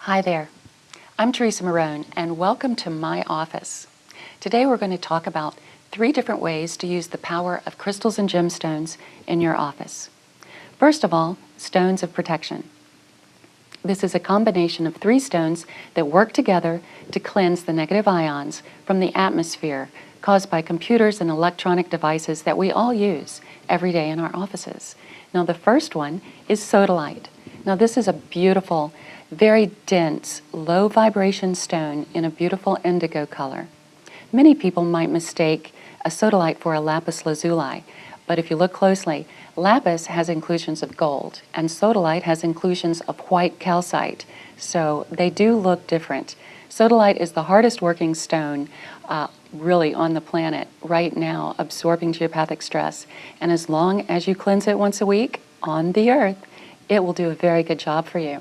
Hi there, I'm Teresa and welcome to my office. Today we're going to talk about 3 different ways to use the power of crystals and gemstones in your office. First of all, stones of protection. This is a combination of 3 stones that work together to cleanse the negative ions from the atmosphere caused by computers and electronic devices that we all use every day in our offices. Now the first one is sodalite. Now this is a beautiful, very dense, low vibration stone in a beautiful indigo color. Many people might mistake a sodalite for a lapis lazuli, but if you look closely, lapis has inclusions of gold and sodalite has inclusions of white calcite, so they do look different. Sodalite is the hardest working stone really on the planet right now, absorbing geopathic stress, and as long as you cleanse it once a week on the earth, it will do a very good job for you.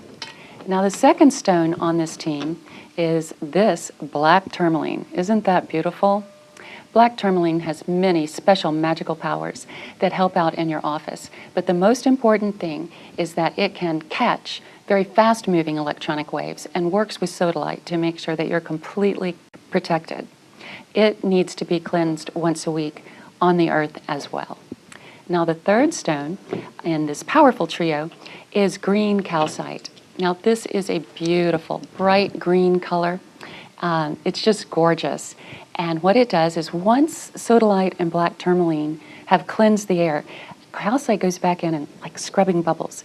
Now the second stone on this team is this black tourmaline. Isn't that beautiful? Black tourmaline has many special magical powers that help out in your office, but the most important thing is that it can catch very fast-moving electronic waves and works with sodalite to make sure that you're completely protected. It needs to be cleansed once a week on the earth as well. Now the third stone in this powerful trio is green calcite. Now this is a beautiful bright green color. It's just gorgeous. And what it does is once sodalite and black tourmaline have cleansed the air, calcite goes back in and like scrubbing bubbles,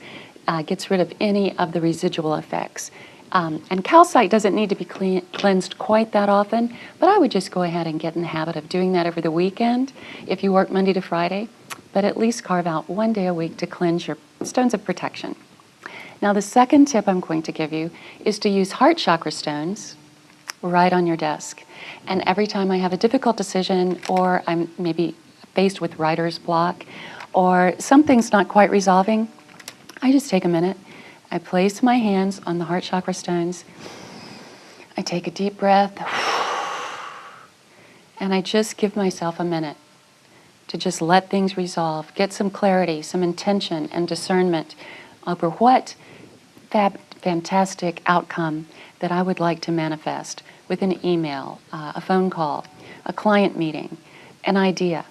gets rid of any of the residual effects. And calcite doesn't need to be cleansed quite that often, but I would just go ahead and get in the habit of doing that over the weekend if you work Monday to Friday, but at least carve out 1 day a week to cleanse your stones of protection. Now the second tip I'm going to give you is to use heart chakra stones right on your desk. And every time I have a difficult decision, or I'm maybe faced with writer's block, or something's not quite resolving, I just take a minute. I place my hands on the heart chakra stones. I take a deep breath, and I just give myself a minute to just let things resolve, get some clarity, some intention and discernment over what fantastic outcome that I would like to manifest with an email, a phone call, a client meeting, an idea.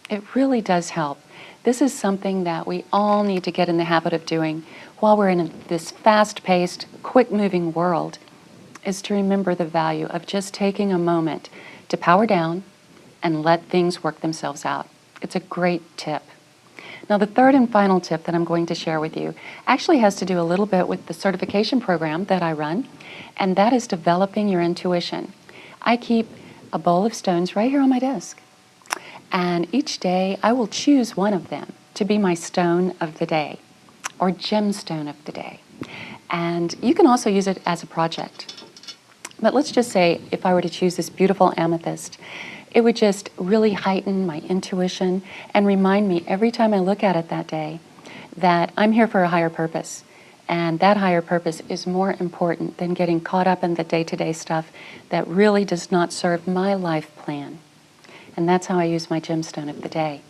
It really does help. This is something that we all need to get in the habit of doing while we're in this fast-paced, quick-moving world, is to remember the value of just taking a moment to power down and let things work themselves out. It's a great tip. Now the third and final tip that I'm going to share with you actually has to do a little bit with the certification program that I run, and that is developing your intuition. I keep a bowl of stones right here on my desk, and each day I will choose one of them to be my stone of the day or gemstone of the day. And you can also use it as a project. But let's just say if I were to choose this beautiful amethyst, it would just really heighten my intuition and remind me every time I look at it that day that I'm here for a higher purpose. And that higher purpose is more important than getting caught up in the day-to-day stuff that really does not serve my life plan. And that's how I use my gemstone of the day.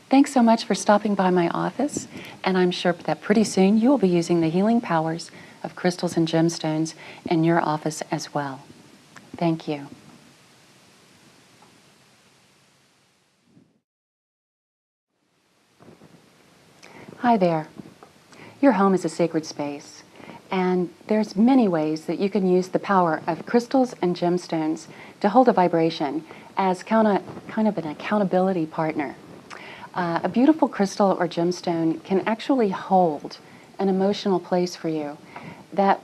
Thanks so much for stopping by my office, and I'm sure that pretty soon you will be using the healing powers of crystals and gemstones in your office as well. Thank you. Hi there. Your home is a sacred space, and there's many ways that you can use the power of crystals and gemstones to hold a vibration as kind of an accountability partner. A beautiful crystal or gemstone can actually hold an emotional place for you that,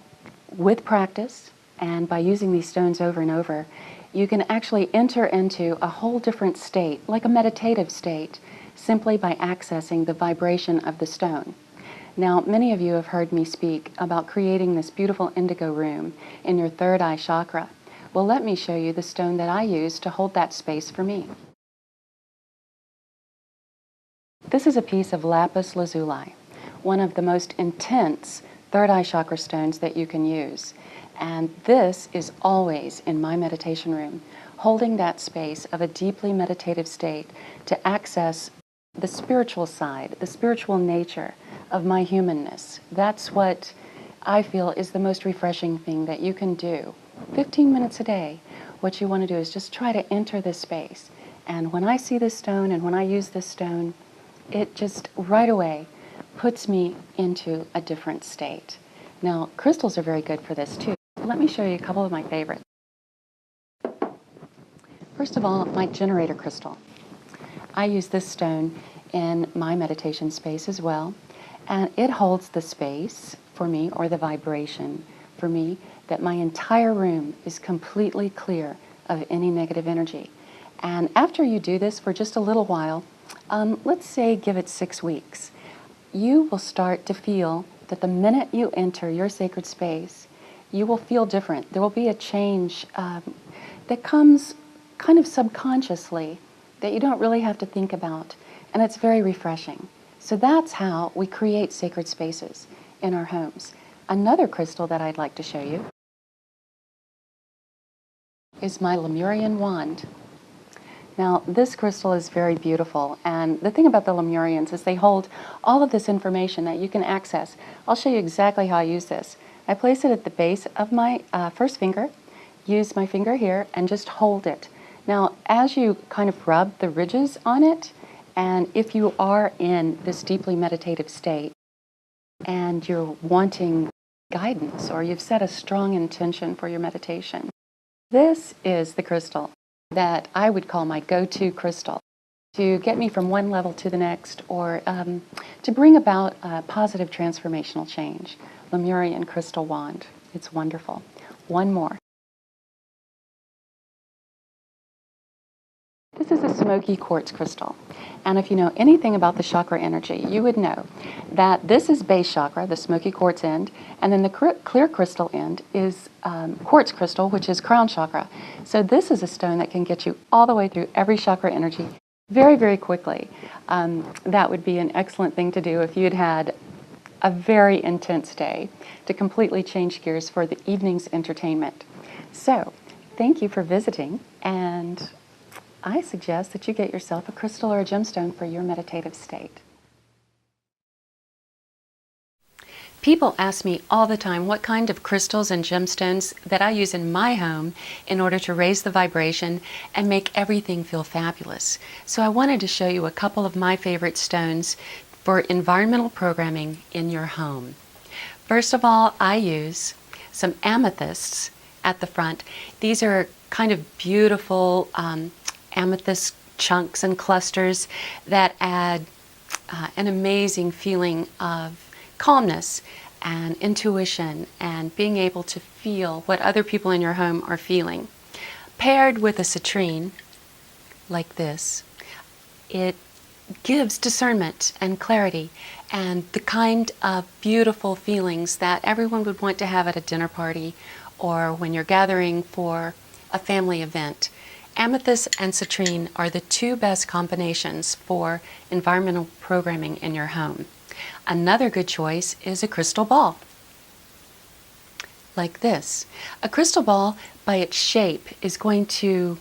with practice And by using these stones over and over, you can actually enter into a whole different state, like a meditative state, simply by accessing the vibration of the stone. Now, many of you have heard me speak about creating this beautiful indigo room in your third eye chakra. Well, let me show you the stone that I use to hold that space for me. This is a piece of lapis lazuli, one of the most intense third eye chakra stones that you can use. And this is always in my meditation room, holding that space of a deeply meditative state to access the spiritual side, the spiritual nature of my humanness. That's what I feel is the most refreshing thing that you can do. 15 minutes a day, what you want to do is just try to enter this space. And when I see this stone and when I use this stone, it just right away puts me into a different state. Now, crystals are very good for this too. Let me show you a couple of my favorites. First of all, my generator crystal. I use this stone in my meditation space as well, and it holds the space for me, or the vibration for me, that my entire room is completely clear of any negative energy. And after you do this for just a little while, let's say give it 6 weeks, you will start to feel that the minute you enter your sacred space, you will feel different. There will be a change that comes kind of subconsciously that you don't really have to think about, and it's very refreshing. So that's how we create sacred spaces in our homes. Another crystal that I'd like to show you is my Lemurian wand. Now, this crystal is very beautiful, and the thing about the Lemurians is they hold all of this information that you can access. I'll show you exactly how I use this. I place it at the base of my first finger, use my finger here, and just hold it. Now, as you kind of rub the ridges on it, and if you are in this deeply meditative state, and you're wanting guidance, or you've set a strong intention for your meditation, this is the crystal that I would call my go-to crystal to get me from one level to the next, or to bring about a positive transformational change. Lemurian crystal wand. It's wonderful. One more. This is a smoky quartz crystal. And if you know anything about the chakra energy, you would know that this is base chakra, the smoky quartz end, and then the clear crystal end is quartz crystal, which is crown chakra. So this is a stone that can get you all the way through every chakra energy very, very quickly. That would be an excellent thing to do if you'd had a very intense day to completely change gears for the evening's entertainment. So, thank you for visiting, and I suggest that you get yourself a crystal or a gemstone for your meditative state. People ask me all the time what kind of crystals and gemstones that I use in my home in order to raise the vibration and make everything feel fabulous. So I wanted to show you a couple of my favorite stones for environmental programming in your home. First of all, I use some amethysts at the front. These are kind of beautiful amethyst chunks and clusters that add an amazing feeling of calmness and intuition and being able to feel what other people in your home are feeling. Paired with a citrine like this, it gives discernment and clarity and the kind of beautiful feelings that everyone would want to have at a dinner party or when you're gathering for a family event. Amethyst and citrine are the two best combinations for environmental programming in your home. Another good choice is a crystal ball, like this. A crystal ball, by its shape, is going to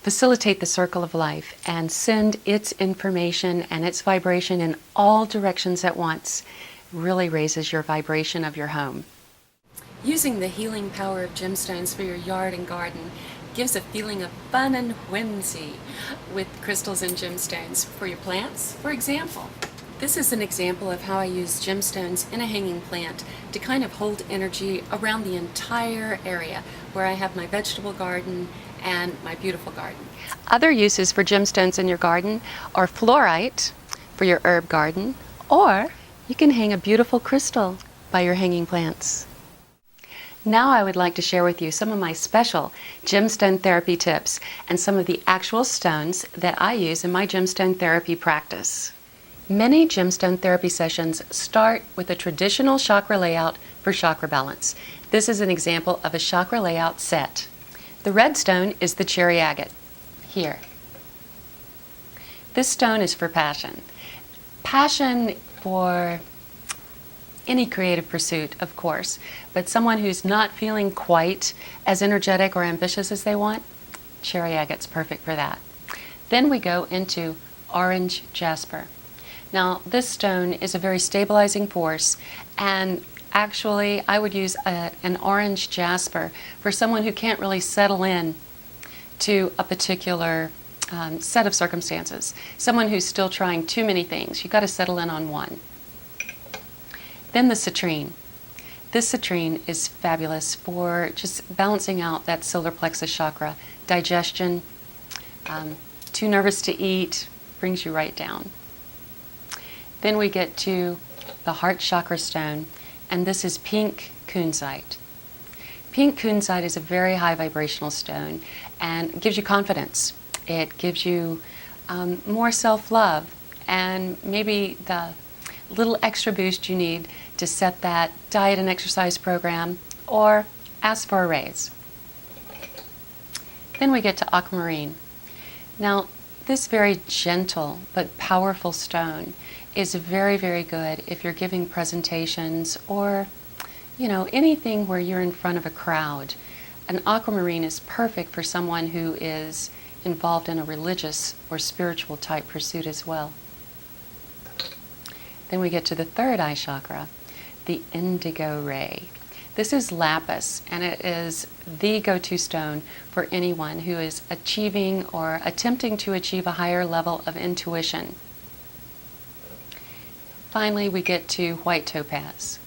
facilitate the circle of life and send its information and its vibration in all directions at once. Really raises your vibration of your home. Using the healing power of gemstones for your yard and garden gives a feeling of fun and whimsy with crystals and gemstones for your plants. For example, this is an example of how I use gemstones in a hanging plant to kind of hold energy around the entire area where I have my vegetable garden and my beautiful garden. Other uses for gemstones in your garden are fluorite for your herb garden, or you can hang a beautiful crystal by your hanging plants. Now I would like to share with you some of my special gemstone therapy tips and some of the actual stones that I use in my gemstone therapy practice. Many gemstone therapy sessions start with a traditional chakra layout for chakra balance. This is an example of a chakra layout set. The red stone is the cherry agate, here. This stone is for passion. Passion for any creative pursuit, of course, but someone who's not feeling quite as energetic or ambitious as they want, cherry agate's perfect for that. Then we go into orange jasper. Now, this stone is a very stabilizing force, and actually I would use an orange jasper for someone who can't really settle in to a particular set of circumstances. Someone who's still trying too many things. You've got to settle in on one. Then the citrine. This citrine is fabulous for just balancing out that solar plexus chakra. Digestion, too nervous to eat, brings you right down. Then we get to the heart chakra stone, and this is pink kunzite. Pink kunzite is a very high vibrational stone and gives you confidence. It gives you more self-love and maybe the little extra boost you need to set that diet and exercise program or ask for a raise. Then we get to aquamarine. Now, this very gentle but powerful stone is very, very good if you're giving presentations or, anything where you're in front of a crowd. An aquamarine is perfect for someone who is involved in a religious or spiritual type pursuit as well. Then we get to the third eye chakra, the indigo ray. This is lapis, and it is the go-to stone for anyone who is achieving or attempting to achieve a higher level of intuition. Finally, we get to white topaz.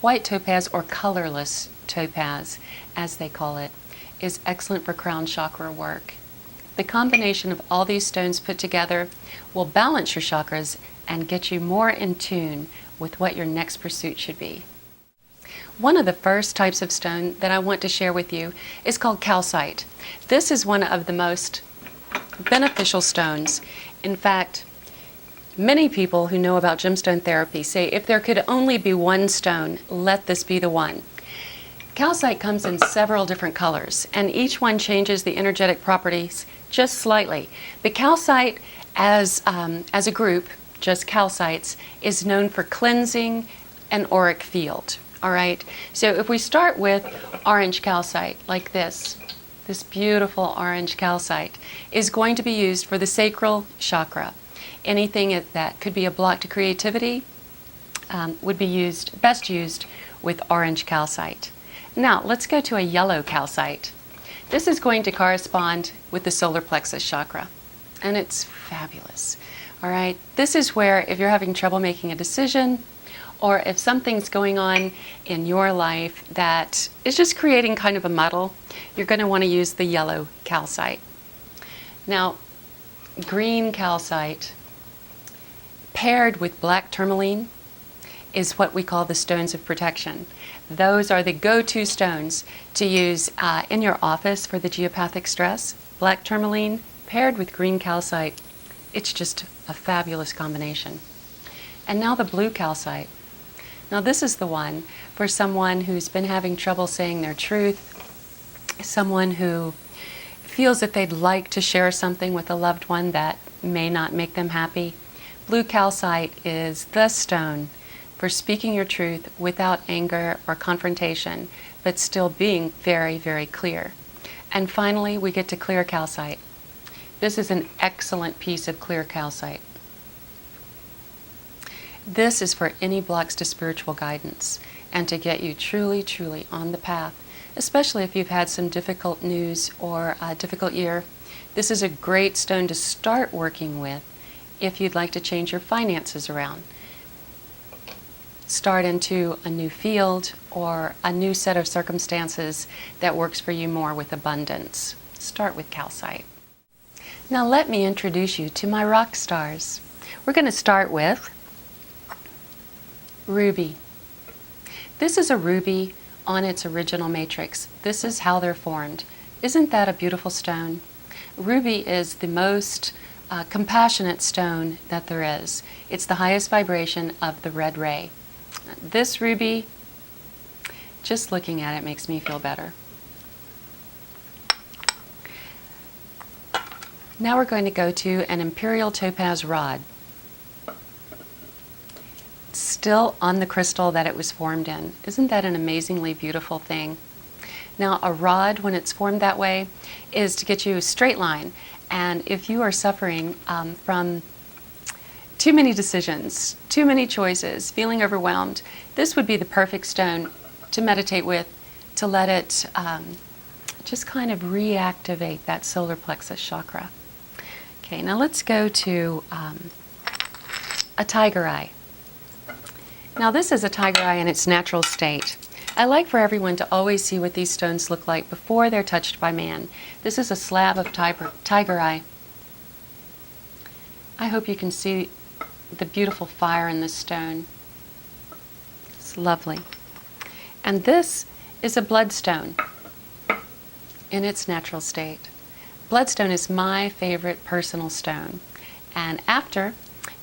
White topaz, or colorless topaz, as they call it, is excellent for crown chakra work. The combination of all these stones put together will balance your chakras and get you more in tune with what your next pursuit should be. One of the first types of stone that I want to share with you is called calcite. This is one of the most beneficial stones. In fact, many people who know about gemstone therapy say if there could only be one stone, let this be the one. Calcite comes in several different colors, and each one changes the energetic properties just slightly. But calcite as a group, just calcites, is known for cleansing an auric field. All right, so if we start with orange calcite, like this beautiful orange calcite is going to be used for the sacral chakra. Anything that could be a block to creativity would be best used with orange calcite. Now, let's go to a yellow calcite. This is going to correspond with the solar plexus chakra, and it's fabulous. All right, this is where if you're having trouble making a decision, or if something's going on in your life that is just creating kind of a muddle, you're going to want to use the yellow calcite. Now, green calcite paired with black tourmaline is what we call the stones of protection. Those are the go-to stones to use in your office for the geopathic stress. Black tourmaline paired with green calcite, it's just a fabulous combination. And now the blue calcite. Now this is the one for someone who's been having trouble saying their truth, someone who feels that they'd like to share something with a loved one that may not make them happy. Blue calcite is the stone for speaking your truth without anger or confrontation, but still being very, very clear. And finally, we get to clear calcite. This is an excellent piece of clear calcite. This is for any blocks to spiritual guidance and to get you truly, truly on the path, especially if you've had some difficult news or a difficult year. This is a great stone to start working with if you'd like to change your finances around, start into a new field or a new set of circumstances that works for you more with abundance. Start with calcite. Now let me introduce you to my rock stars. We're going to start with ruby. This is a ruby on its original matrix. This is how they're formed. Isn't that a beautiful stone? Ruby is the most compassionate stone that there is. It's the highest vibration of the red ray. This ruby, just looking at it makes me feel better. Now we're going to go to an imperial topaz rod. Still on the crystal that it was formed in. Isn't that an amazingly beautiful thing? Now, a rod, when it's formed that way, is to get you a straight line. And if you are suffering from too many decisions, too many choices, feeling overwhelmed, this would be the perfect stone to meditate with, to let it just kind of reactivate that solar plexus chakra. Okay, now let's go to a tiger eye. Now this is a tiger eye in its natural state. I like for everyone to always see what these stones look like before they're touched by man. This is a slab of tiger eye. I hope you can see the beautiful fire in this stone. It's lovely. And this is a bloodstone in its natural state. Bloodstone is my favorite personal stone. And after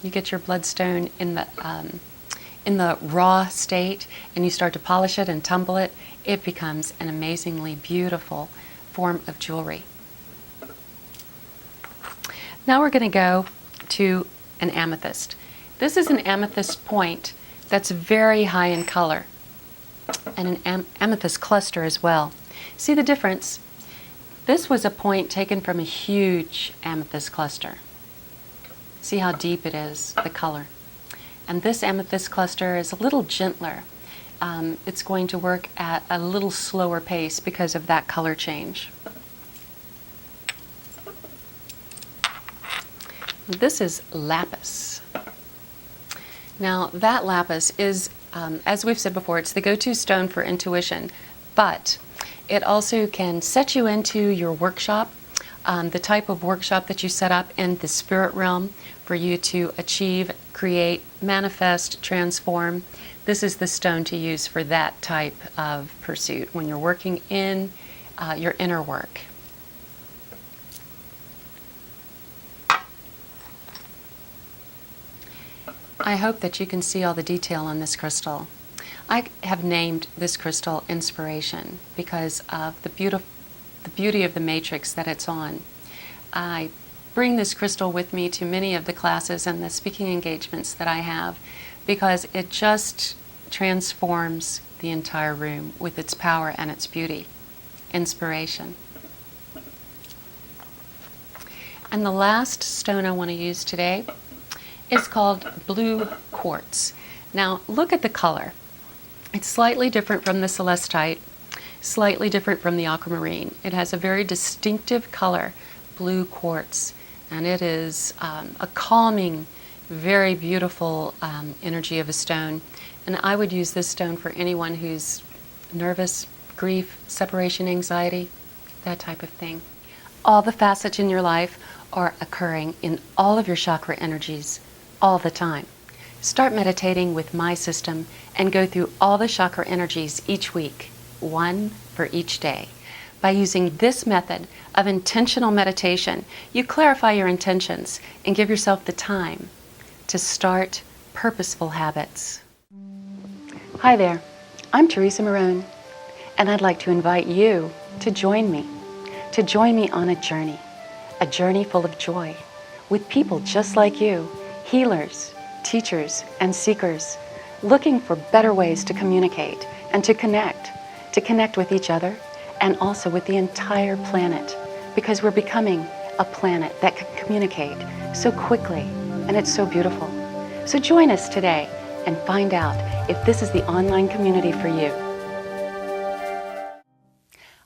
you get your bloodstone in the raw state and you start to polish it and tumble it, it becomes an amazingly beautiful form of jewelry. Now we're going to go to an amethyst. This is an amethyst point that's very high in color, and an amethyst cluster as well. See the difference? This was a point taken from a huge amethyst cluster. See how deep it is, the color. And this amethyst cluster is a little gentler. It's going to work at a little slower pace because of that color change. This is lapis. Now that lapis is, as we've said before, it's the go-to stone for intuition, but it also can set you into your workshop, the type of workshop that you set up in the spirit realm for you to achieve, create, manifest, transform. This is the stone to use for that type of pursuit when you're working in your inner work. I hope that you can see all the detail on this crystal. I have named this crystal Inspiration because of the beauty of the matrix that it's on. I bring this crystal with me to many of the classes and the speaking engagements that I have because it just transforms the entire room with its power and its beauty. Inspiration. And the last stone I want to use today is called blue quartz. Now look at the color. It's slightly different from the celestite, slightly different from the aquamarine. It has a very distinctive color, blue quartz, and it is a calming, very beautiful energy of a stone. And I would use this stone for anyone who's nervous, grief, separation anxiety, that type of thing. All the facets in your life are occurring in all of your chakra energies all the time. Start meditating with my system and go through all the chakra energies each week, one for each day. By using this method of intentional meditation, you clarify your intentions and give yourself the time to start purposeful habits. Hi there, I'm Teresa Marone, and I'd like to invite you to join me on a journey full of joy, with people just like you, healers, teachers, and seekers, looking for better ways to communicate and to connect with each other and also with the entire planet, because we're becoming a planet that can communicate so quickly, and it's so beautiful. So join us today and find out if this is the online community for you.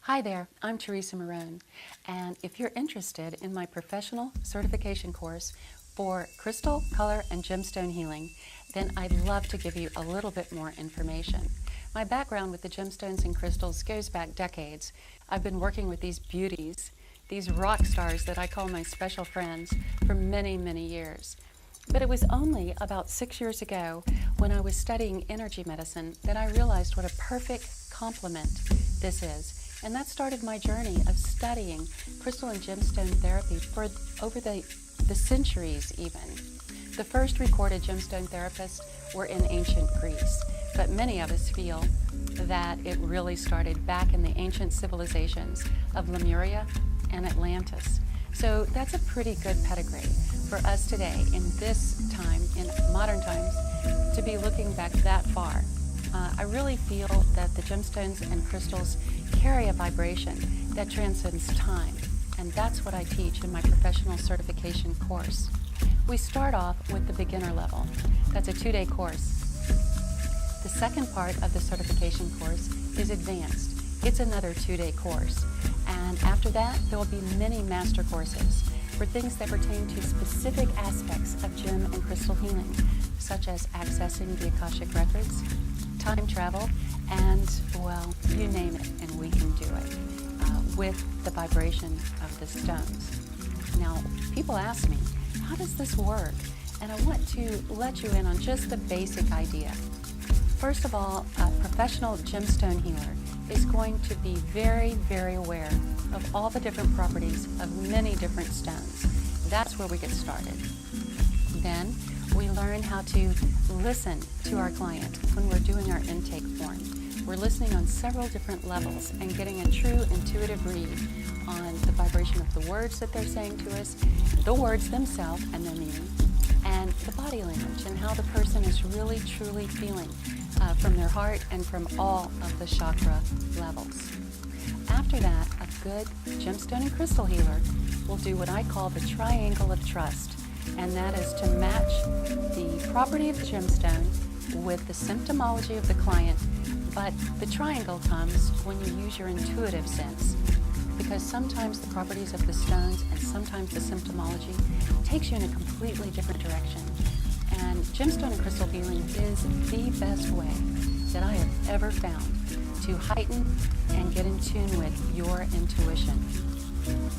Hi there, I'm Teresa Marone, and if you're interested in my professional certification course for crystal, color, and gemstone healing, then I'd love to give you a little bit more information. My background with the gemstones and crystals goes back decades. I've been working with these beauties, these rock stars that I call my special friends, for many, many years. But it was only about 6 years ago when I was studying energy medicine that I realized what a perfect complement this is. And that started my journey of studying crystal and gemstone therapy for over the centuries even. The first recorded gemstone therapists were in ancient Greece, but many of us feel that it really started back in the ancient civilizations of Lemuria and Atlantis. So that's a pretty good pedigree for us today in this time, in modern times, to be looking back that far. I really feel that the gemstones and crystals carry a vibration that transcends time, and that's what I teach in my professional certification course. We start off with the beginner level. That's a 2-day course. The second part of the certification course is advanced. It's another 2-day course. And after that, there will be many master courses for things that pertain to specific aspects of gem and crystal healing, such as accessing the Akashic records, time travel, and, well, you name it, and we can do it with the vibration of the stones. Now, people ask me, how does this work? And I want to let you in on just the basic idea. First of all, a professional gemstone healer is going to be very, very aware of all the different properties of many different stones. That's where we get started. Then we learn how to listen to our client when we're doing our intake form. We're listening on several different levels and getting a true intuitive read on the vibration of the words that they're saying to us, the words themselves and their meaning, and the body language and how the person is really truly feeling from their heart and from all of the chakra levels. After that, a good gemstone and crystal healer will do what I call the triangle of trust, and that is to match the property of the gemstone with the symptomology of the client, but the triangle comes when you use your intuitive sense, because sometimes the properties of the stones and sometimes the symptomology takes you in a completely different direction. And gemstone and crystal healing is the best way that I have ever found to heighten and get in tune with your intuition.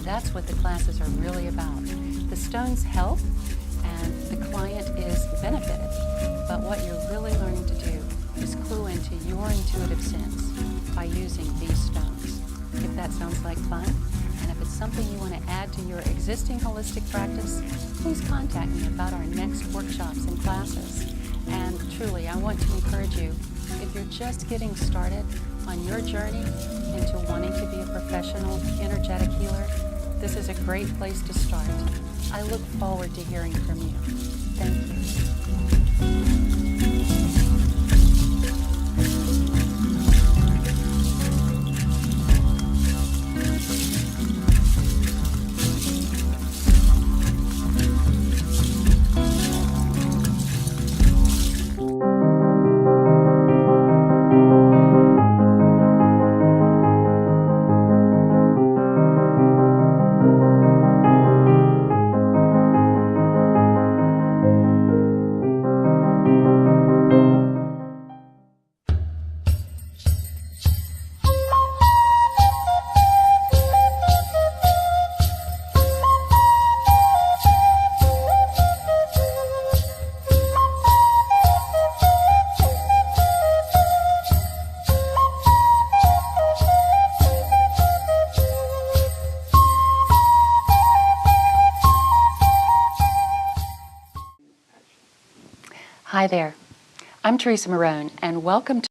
That's what the classes are really about. The stones help and the client is benefited, but what you're really learning to do is clue into your intuitive sense by using these stones. If that sounds like fun, and if it's something you want to add to your existing holistic practice, please contact me about our next workshops and classes. And truly, I want to encourage you, if you're just getting started on your journey into wanting to be a professional energetic healer, this is a great place to start. I look forward to hearing from you. Thank you. Hi there. I'm Teresa and welcome to